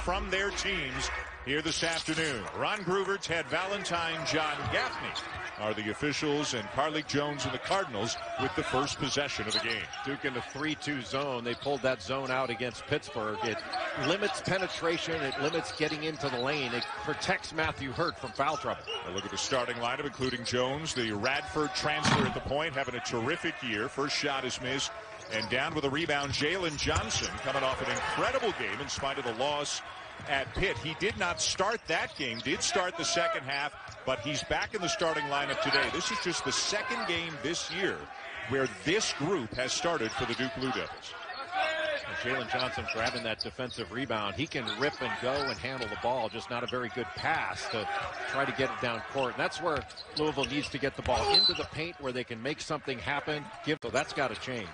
From their teams here this afternoon. Ron Groover, Ted Valentine, John Gaffney are the officials, and Carlik, Jones, and the Cardinals with the first possession of the game. Duke in the 3-2 zone. They pulled that zone out against Pittsburgh. It limits penetration. It limits getting into the lane. It protects Matthew Hurt from foul trouble. A look at the starting lineup, including Jones, the Radford transfer at the point, having a terrific year. First shot is missed. And down with a rebound, Jalen Johnson, coming off an incredible game in spite of the loss at Pitt. He did not start that game, did start the second half, but he's back in the starting lineup today. This is just the second game this year where this group has started for the Duke Blue Devils. Jalen Johnson grabbing that defensive rebound. He can rip and go and handle the ball, just not a very good pass to try to get it down court. And that's where Louisville needs to get the ball into the paint where they can make something happen. So that's got to change.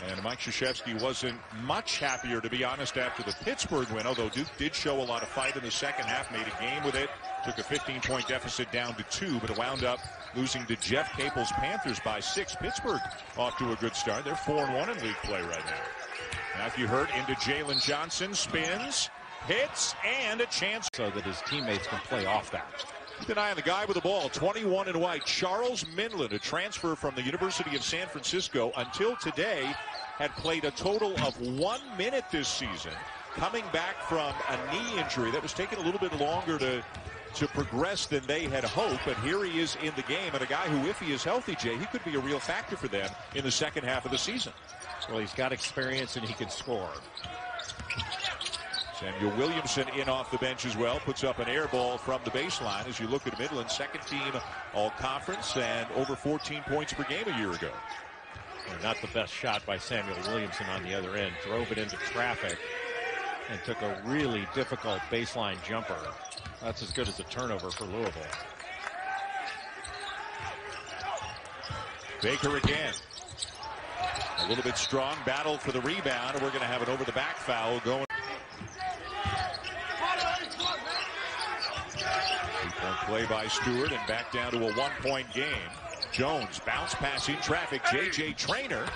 And Mike Krzyzewski wasn't much happier, to be honest, after the Pittsburgh win, although Duke did show a lot of fight in the second half, made a game with it, took a 15-point deficit down to 2, but it wound up losing to Jeff Capel's Panthers by 6. Pittsburgh off to a good start. They're 4-1 in league play right now. Matthew Hurt into Jalen Johnson, spins, hits, and a chance so that his teammates can play off that. Keep an eye on the guy with the ball, 21 in white, Charles Minlin, a transfer from the University of San Francisco. Until today, had played a total of 1 minute this season, coming back from a knee injury that was taking a little bit longer to progress than they had hoped. But here he is in the game, and a guy who, if he is healthy, Jay, he could be a real factor for them in the second half of the season. Well, he's got experience and he can score. Samuel Williamson in off the bench as well, puts up an air ball from the baseline. As you look at Midland, second team all-conference and over 14 points per game a year ago. And not the best shot by Samuel Williamson on the other end. Drove it into traffic and took a really difficult baseline jumper. That's as good as a turnover for Louisville. Baker again. A little bit strong battle for the rebound, and we're going to have an over-the-back foul going. Play by Stewart, and back down to a 1-point game. Jones, bounce pass in traffic. J.J. Traynor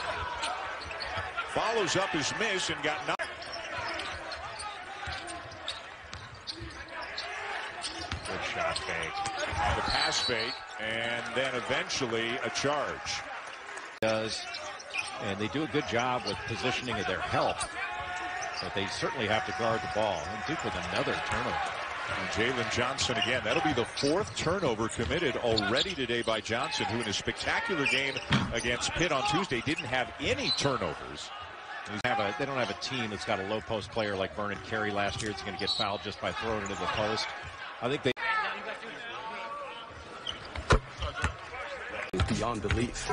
follows up his miss and got knocked. Good shot fake. The pass fake, and then eventually a charge. And they do a good job with positioning of their help, but they certainly have to guard the ball. And Duke with another turnover. And Jalen Johnson again. That'll be the 4th turnover committed already today by Johnson, who in a spectacular game against Pitt on Tuesday didn't have any turnovers. They don't have a team that's got a low post player like Vernon Carey last year. It's going to get fouled just by throwing it into the post. I think they beyond belief.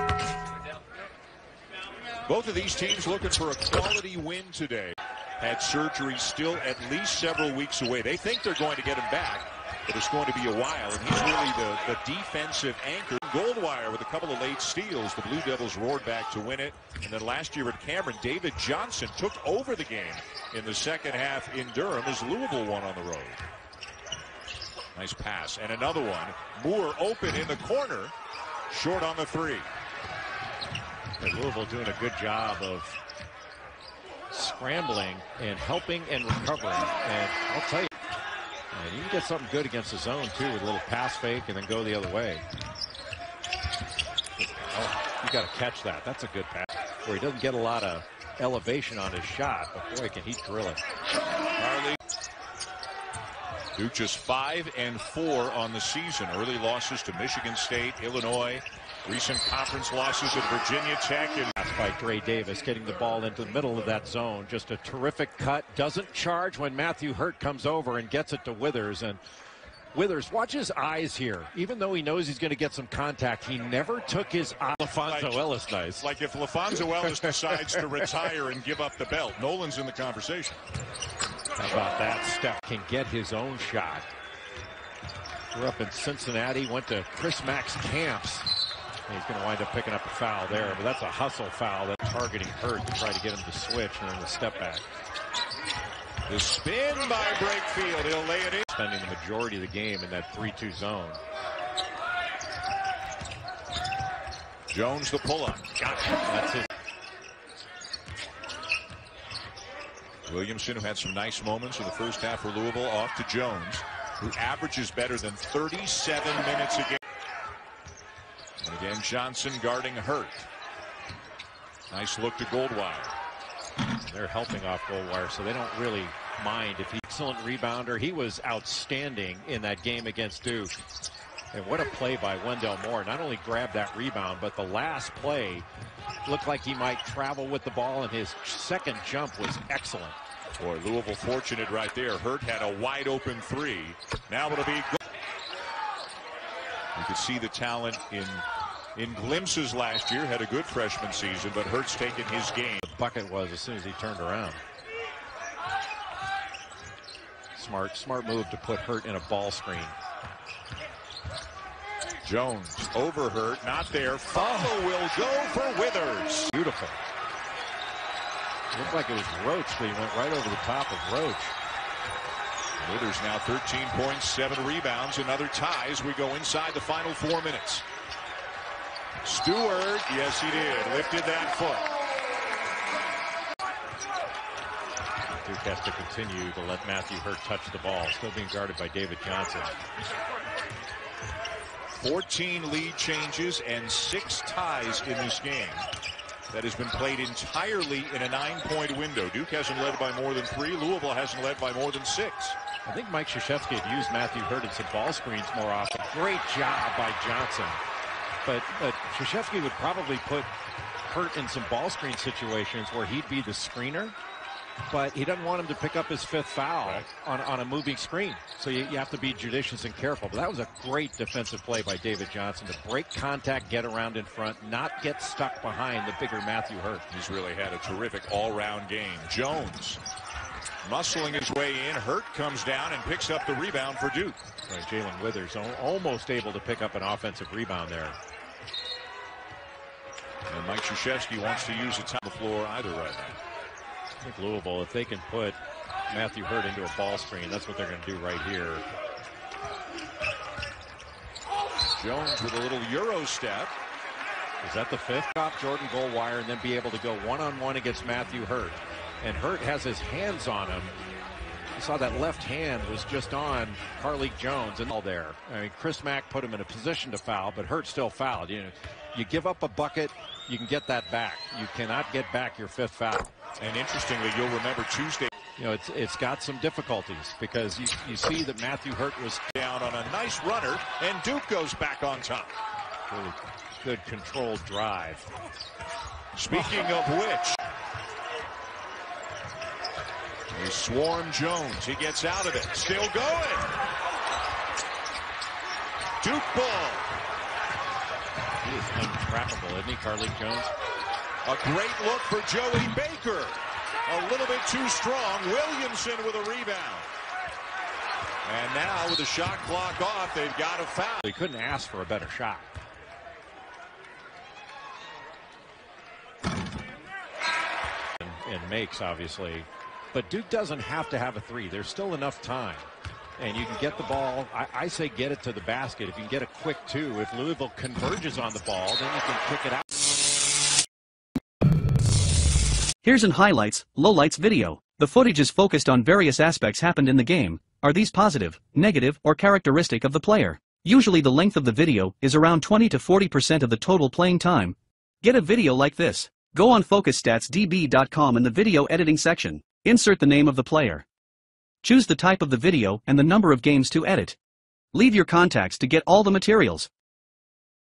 Both of these teams looking for a quality win today. Had surgery, still at least several weeks away. They think they're going to get him back, but it's going to be a while. And he's really the defensive anchor. Goldwire with a couple of late steals. The Blue Devils roared back to win it. And then last year at Cameron, David Johnson took over the game in the second half in Durham as Louisville won on the road. Nice pass. And another one. Moore open in the corner. Short on the 3. And Louisville doing a good job of scrambling and helping and recovering. And I'll tell you, you can get something good against the zone too with a little pass fake and then go the other way. Oh, you got to catch that. That's a good pass where he doesn't get a lot of elevation on his shot, but boy, can he drill it. Carlik. Duke just 5-4 on the season. Early losses to Michigan State, Illinois. Recent conference losses at Virginia Tech. And by Dre Davis getting the ball into the middle of that zone. Just a terrific cut. Doesn't charge when Matthew Hurt comes over and gets it to Withers. And Withers, watch his eyes here. Even though he knows he's going to get some contact, he never took his eye. LaFonso Ellis, nice. Like if LaFonso Ellis decides to retire and give up the belt, Nolan's in the conversation. How about that? Steph can get his own shot. Grew up in Cincinnati, went to Chris Mack's camps. He's going to wind up picking up a foul there, but that's a hustle foul. That's targeting Hurt to try to get him to switch, and then the step back. The spin by Brakefield. He'll lay it in. Spending the majority of the game in that 3-2 zone. Jones the pull-up. Got it. That's it. Williamson, who had some nice moments in the first half for Louisville, off to Jones, who averages better than 37 minutes a game. And again, Johnson guarding Hurt. Nice look to Goldwire. They're helping off Goldwire, so they don't really mind if he's an excellent rebounder. He was outstanding in that game against Duke. And what a play by Wendell Moore. Not only grabbed that rebound, but the last play looked like he might travel with the ball, and his second jump was excellent. Boy, Louisville fortunate right there. Hurt had a wide open three. Now it'll be good. You could see the talent in glimpses last year. Had a good freshman season, but Hurt's taken his game. The bucket was as soon as he turned around. Smart move to put Hurt in a ball screen. Jones over Hurt, not there. Follow will go for Withers. Beautiful. Looked like it was Roach, but he went right over the top of Roach. Withers now 13 points, 7 rebounds, another tie as we go inside the final 4 minutes. Stewart, yes he did, lifted that foot. Duke has to continue to let Matthew Hurt touch the ball. Still being guarded by David Johnson. 14 lead changes and 6 ties in this game. That has been played entirely in a 9-point window. Duke hasn't led by more than 3. Louisville hasn't led by more than 6. I think Mike Krzyzewski had used Matthew Hurt in some ball screens more often. Great job by Johnson. But Krzyzewski would probably put Hurt in some ball screen situations where he'd be the screener. But he doesn't want him to pick up his 5th foul on a moving screen. So you have to be judicious and careful. But that was a great defensive play by David Johnson to break contact, get around in front, not get stuck behind the bigger Matthew Hurt. He's really had a terrific all-round game. Jones muscling his way in. Hurt comes down and picks up the rebound for Duke. Right, Jalen Withers almost able to pick up an offensive rebound there. And Mike Krzyzewski wants to use the top of the floor either right now. I think Louisville, if they can put Matthew Hurt into a ball screen, that's what they're going to do right here. Jones with a little Euro step. Is that the 5th? Off Jordan Goldwire and then be able to go one-on-one against Matthew Hurt. And Hurt has his hands on him. I saw that left hand was just on Carlik Jones and all there. I mean, Chris Mack put him in a position to foul, but Hurt still fouled. You give up a bucket, you can get that back. You cannot get back your 5th foul. And interestingly, you'll remember Tuesday. It's got some difficulties because you see that Matthew Hurt was down on a nice runner, and Duke goes back on top. Really good controlled drive. Speaking of which, they swarm Jones. He gets out of it. Still going. Duke ball. He is untrappable, isn't he, Carlik Jones? A great look for Joey Baker. A little bit too strong. Williamson with a rebound. And now with the shot clock off, they've got a foul. They couldn't ask for a better shot. And makes, obviously. But Duke doesn't have to have a 3. There's still enough time. And you can get the ball. I say get it to the basket. If you can get a quick 2, if Louisville converges on the ball, then you can kick it out. Here's an highlights, lowlights video. The footage is focused on various aspects happened in the game. Are these positive, negative, or characteristic of the player? Usually the length of the video is around 20 to 40% of the total playing time. Get a video like this. Go on focussstatsdb.com in the video editing section. Insert the name of the player. Choose the type of the video and the number of games to edit. Leave your contacts to get all the materials.